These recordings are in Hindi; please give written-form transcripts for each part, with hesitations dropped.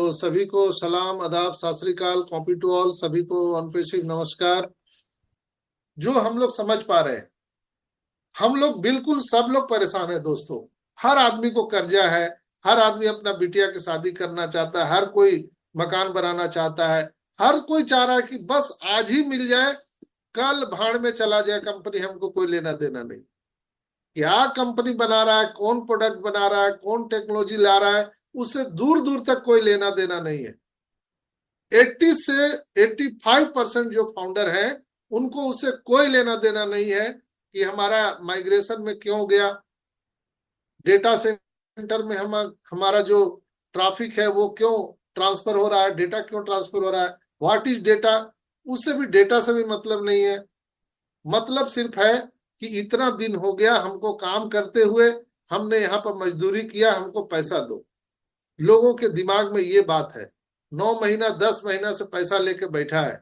तो सभी को सलाम, आदाब, सत श्री अकाल, कॉपी टू ऑल, सभी को ऑन पेशिव नमस्कार। जो हम लोग समझ पा रहे हैं, हम लोग बिल्कुल सब लोग परेशान है दोस्तों। हर आदमी को कर्जा है, हर आदमी अपना बिटिया की शादी करना चाहता है, हर कोई मकान बनाना चाहता है, हर कोई चाह रहा है कि बस आज ही मिल जाए, कल भाड़ में चला जाए कंपनी, हमको कोई लेना देना नहीं। क्या कंपनी बना रहा है, कौन प्रोडक्ट बना रहा है, कौन टेक्नोलॉजी ला रहा है, उससे दूर दूर तक कोई लेना देना नहीं है। 80 से 85% जो फाउंडर है उनको उससे कोई लेना देना नहीं है कि हमारा माइग्रेशन में क्यों गया, डेटा सेंटर में हमारा जो ट्रैफिक है वो क्यों ट्रांसफर हो रहा है, डेटा क्यों ट्रांसफर हो रहा है, व्हाट इज डेटा। उससे भी डेटा से भी मतलब नहीं है। मतलब सिर्फ है कि इतना दिन हो गया हमको काम करते हुए, हमने यहाँ पर मजदूरी किया, हमको पैसा दो। लोगों के दिमाग में ये बात है। 9 महीना 10 महीना से पैसा लेके बैठा है,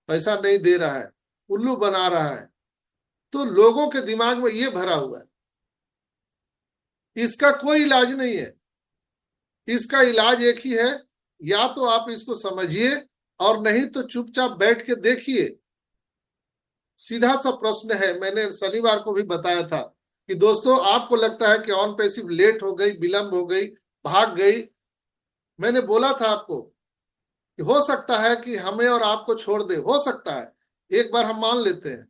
पैसा नहीं दे रहा है, उल्लू बना रहा है। तो लोगों के दिमाग में ये भरा हुआ है। इसका कोई इलाज नहीं है। इसका इलाज एक ही है, या तो आप इसको समझिए और नहीं तो चुपचाप बैठ के देखिए। सीधा सा प्रश्न है, मैंने शनिवार को भी बताया था कि दोस्तों आपको लगता है कि ऑन पैसिव लेट हो गई, विलंब हो गई, भाग गई। मैंने बोला था आपको कि हो सकता है कि हमें और आपको छोड़ दे, हो सकता है, एक बार हम मान लेते हैं।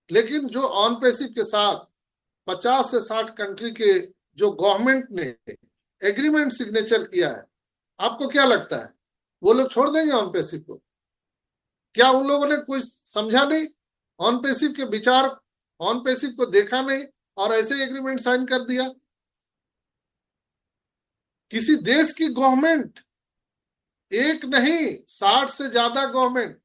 लेकिन जो ऑन पैसिव के साथ 50 से 60 कंट्री के जो गवर्नमेंट ने एग्रीमेंट सिग्नेचर किया है, आपको क्या लगता है वो लोग छोड़ देंगे ऑन पैसिव को? क्या उन लोगों ने कुछ समझा नहीं, ऑन पैसिव के विचार, ऑन पैसिव को देखा नहीं और ऐसे एग्रीमेंट साइन कर दिया? किसी देश की गवर्नमेंट, एक नहीं 60 से ज्यादा गवर्नमेंट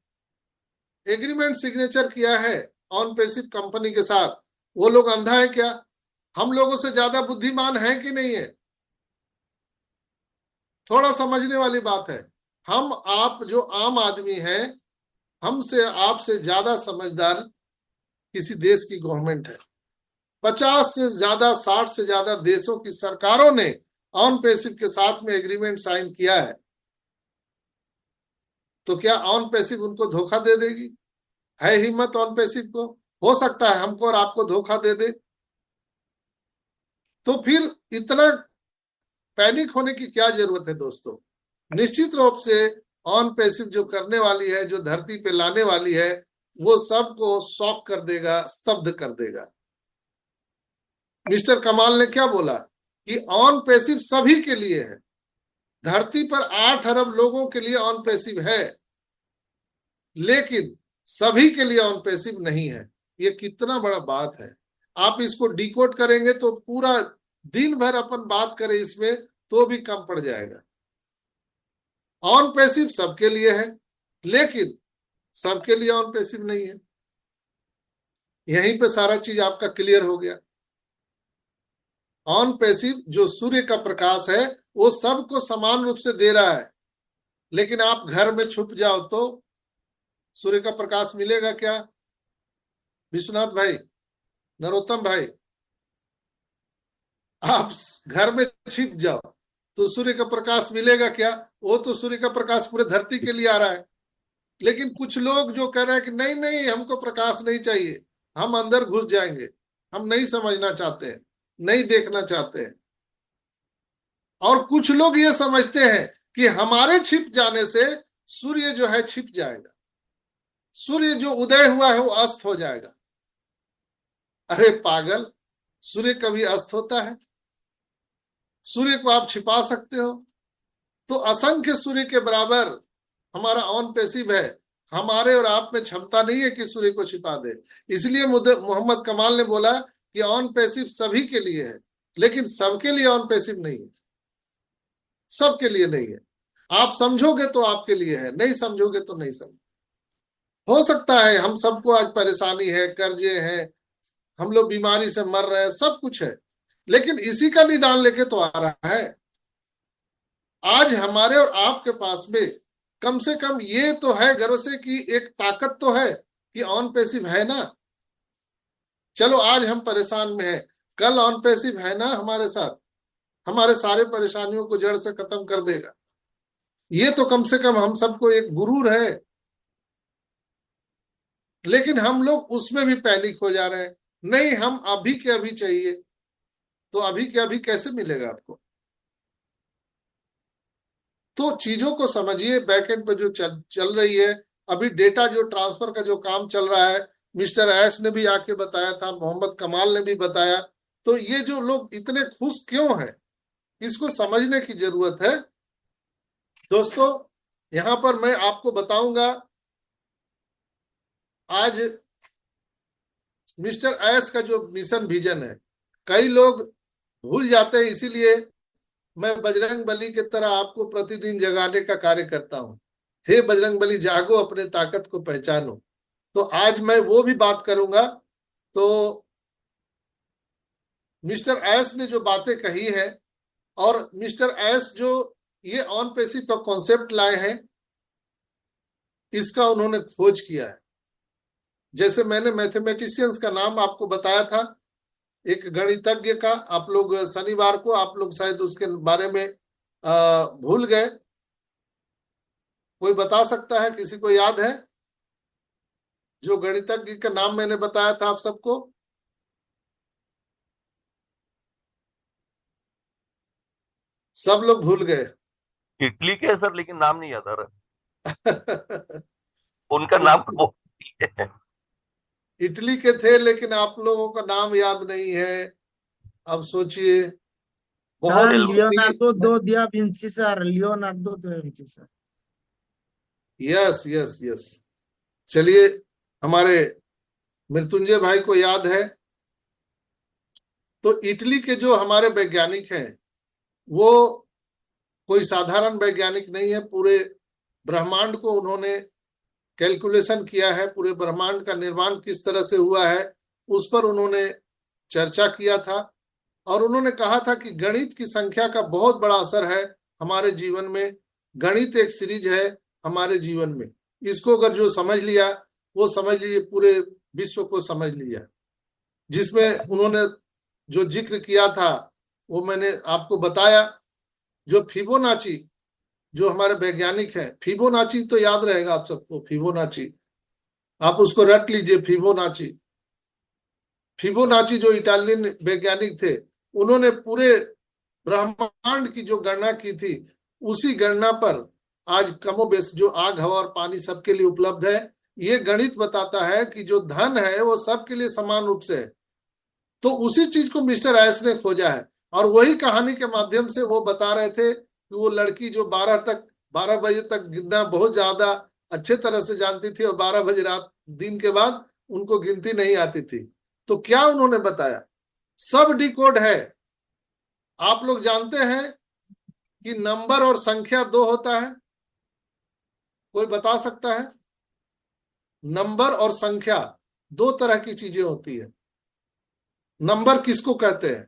एग्रीमेंट सिग्नेचर किया है ऑन पैसिव कंपनी के साथ। वो लोग अंधा है क्या? हम लोगों से ज्यादा बुद्धिमान है कि नहीं है? थोड़ा समझने वाली बात है। हम आप जो आम आदमी हैं, हमसे आपसे ज्यादा समझदार किसी देश की गवर्नमेंट है। 50 से ज्यादा 60 से ज्यादा देशों की सरकारों ने ऑन पैसिव के साथ में एग्रीमेंट साइन किया है। तो क्या ऑन पैसिव उनको धोखा दे देगी? है हिम्मत ऑन पैसिव को? हो सकता है हमको और आपको धोखा दे दे। तो फिर इतना पैनिक होने की क्या जरूरत है दोस्तों? निश्चित रूप से ऑन पैसिव जो करने वाली है, जो धरती पे लाने वाली है, वो सबको शॉक कर देगा, स्तब्ध कर देगा। मिस्टर कमाल ने क्या बोला कि ऑन पैसिव सभी के लिए है। धरती पर 8 अरब लोगों के लिए ऑन पैसिव है, लेकिन सभी के लिए ऑन पैसिव नहीं है। ये कितना बड़ा बात है। आप इसको डिकोड करेंगे तो पूरा दिन भर अपन बात करें इसमें तो भी कम पड़ जाएगा। ऑन पैसिव सबके लिए है, लेकिन सबके लिए ऑन पैसिव नहीं है। यहीं पे सारा चीज आपका क्लियर हो गया। ऑन पैसिव जो सूर्य का प्रकाश है वो सबको समान रूप से दे रहा है, लेकिन आप घर में छुप जाओ तो सूर्य का प्रकाश मिलेगा क्या? विश्वनाथ भाई, नरोत्तम भाई, आप घर में छिप जाओ तो सूर्य का प्रकाश मिलेगा क्या? वो तो सूर्य का प्रकाश पूरे धरती के लिए आ रहा है। लेकिन कुछ लोग जो कह रहे हैं कि नहीं नहीं हमको प्रकाश नहीं चाहिए, हम अंदर घुस जाएंगे, हम नहीं समझना चाहते हैं, नहीं देखना चाहते हैं। और कुछ लोग ये समझते हैं कि हमारे छिप जाने से सूर्य जो है छिप जाएगा, सूर्य जो उदय हुआ है वो अस्त हो जाएगा। अरे पागल, सूर्य कभी अस्त होता है? सूर्य को आप छिपा सकते हो? तो असंख्य सूर्य के बराबर हमारा ऑन पैसिव है। हमारे और आप में क्षमता नहीं है कि सूर्य को छिपा दे। इसलिए मोहम्मद कमाल ने बोला कि ऑन पैसिव सभी के लिए है, लेकिन सबके लिए ऑन पैसिव नहीं है। सबके लिए नहीं है। आप समझोगे तो आपके लिए है, नहीं समझोगे तो नहीं समझ। हो सकता है हम सबको आज परेशानी है, कर्जे हैं, हम लोग बीमारी से मर रहे हैं, सब कुछ है, लेकिन इसी का निदान लेके तो आ रहा है। आज हमारे और आपके पास में कम से कम ये तो है गर्व से कि एक ताकत तो है कि ऑन पैसिव है ना। चलो आज हम परेशान में हैं, कल ऑन पैसिव है ना हमारे साथ, हमारे सारे परेशानियों को जड़ से खत्म कर देगा। ये तो कम से कम हम सबको एक गुरूर है। लेकिन हम लोग उसमें भी पैनिक हो जा रहे हैं, नहीं हम अभी के अभी चाहिए। तो अभी के अभी कैसे मिलेगा आपको? तो चीजों को समझिए, बैकएंड पे जो चल रही है, अभी डेटा जो ट्रांसफर का जो काम चल रहा है, मिस्टर ऐश ने भी आके बताया था, मोहम्मद कमाल ने भी बताया। तो ये जो लोग इतने खुश क्यों हैं, इसको समझने की जरूरत है दोस्तों। यहां पर मैं आपको बताऊंगा, आज मिस्टर ऐश का जो मिशन विजन है, कई लोग भूल जाते हैं, इसीलिए मैं बजरंग बली की तरह आपको प्रतिदिन जगाने का कार्य करता हूं। हे बजरंग बली जागो, अपने ताकत को पहचानो। तो आज मैं वो भी बात करूंगा। तो मिस्टर ऐश ने जो बातें कही है, और मिस्टर ऐश जो ये ऑन पेसिव का कॉन्सेप्ट लाए हैं, इसका उन्होंने खोज किया है। जैसे मैंने मैथमेटिशियंस का नाम आपको बताया था, एक गणितज्ञ का, आप लोग शनिवार को आप लोग शायद उसके बारे में भूल गए। कोई बता सकता है, किसी को याद है जो गणितज्ञ का नाम मैंने बताया था आप सबको? सब लोग भूल गए। इटली के है सर, लेकिन नाम नहीं याद आ रहा। उनका नाम वो है। इटली के थे, लेकिन आप लोगों का नाम याद नहीं है। अब सोचिए, सर बहुत कुछ। लियोनार्डो दो दिया विंची सर, लियोनार्डो दो Vinci sir. Yes yes yes. चलिए, हमारे मृत्युंजय भाई को याद है। तो इटली के जो हमारे वैज्ञानिक हैं, वो कोई साधारण वैज्ञानिक नहीं है। पूरे ब्रह्मांड को उन्होंने कैलकुलेशन किया है, पूरे ब्रह्मांड का निर्माण किस तरह से हुआ है उस पर उन्होंने चर्चा किया था। और उन्होंने कहा था कि गणित की संख्या का बहुत बड़ा असर है हमारे जीवन में। गणित एक सीरीज है हमारे जीवन में। इसको अगर जो समझ लिया, वो समझ लीजिए पूरे विश्व को समझ लिया। जिसमें उन्होंने जो जिक्र किया था, वो मैंने आपको बताया। जो फिबोनाची, जो हमारे वैज्ञानिक हैं, फिबोनाची तो याद रहेगा आप सबको, फिबोनाची आप उसको रट लीजिए। फिबोनाची, फिबोनाची जो इटालियन वैज्ञानिक थे, उन्होंने पूरे ब्रह्मांड की जो गणना की थी, उसी गणना पर आज कमोबेश जो आग हवा और पानी सबके लिए उपलब्ध है। ये गणित बताता है कि जो धन है वो सबके लिए समान रूप से है। तो उसी चीज को मिस्टर एस ने खोजा है, और वही कहानी के माध्यम से वो बता रहे थे कि वो लड़की जो 12 बजे तक गिनना बहुत ज्यादा अच्छे तरह से जानती थी, और 12 बजे रात दिन के बाद उनको गिनती नहीं आती थी। तो क्या उन्होंने बताया, सब डिकोड है। आप लोग जानते हैं कि नंबर और संख्या दो होता है? कोई बता सकता है? नंबर और संख्या दो तरह की चीजें होती है। नंबर किसको कहते हैं?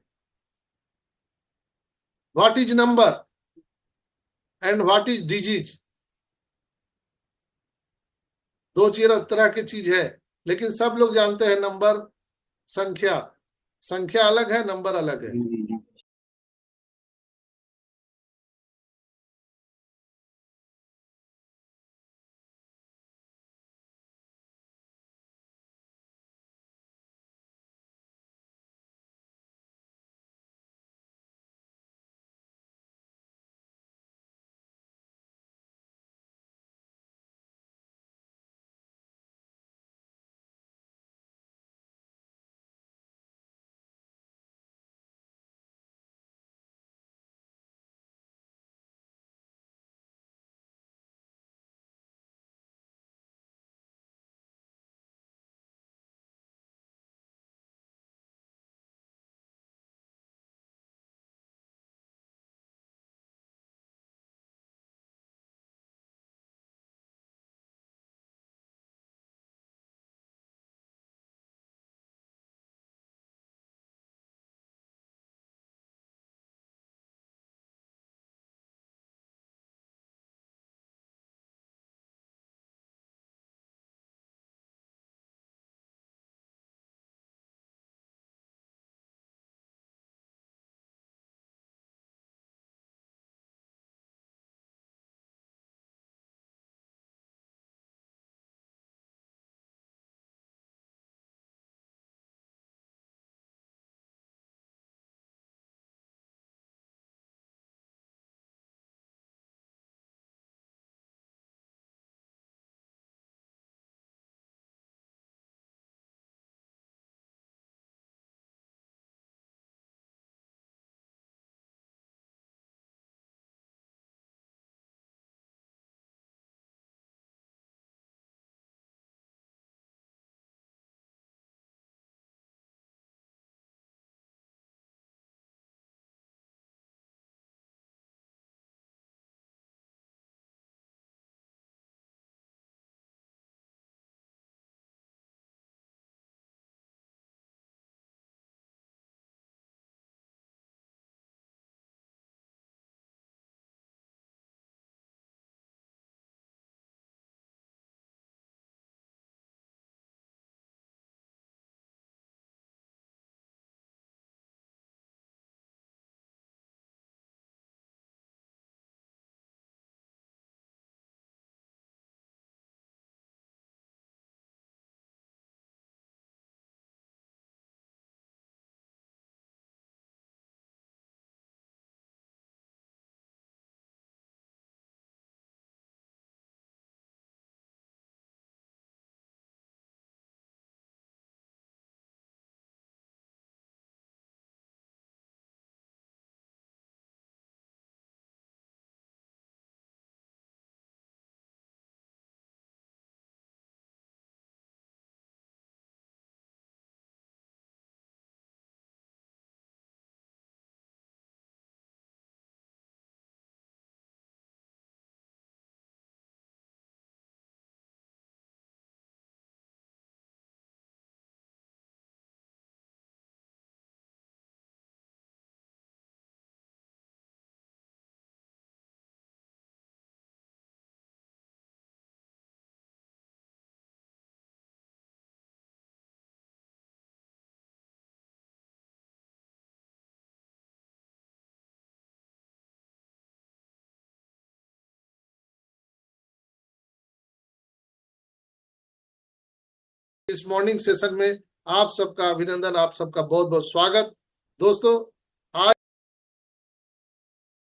What is number and what is disease? दो तरह की चीज है। लेकिन सब लोग जानते हैं नंबर, संख्या। संख्या अलग है, नंबर अलग है। इस मॉर्निंग सेशन में आप सबका अभिनंदन, आप सबका बहुत बहुत स्वागत। दोस्तों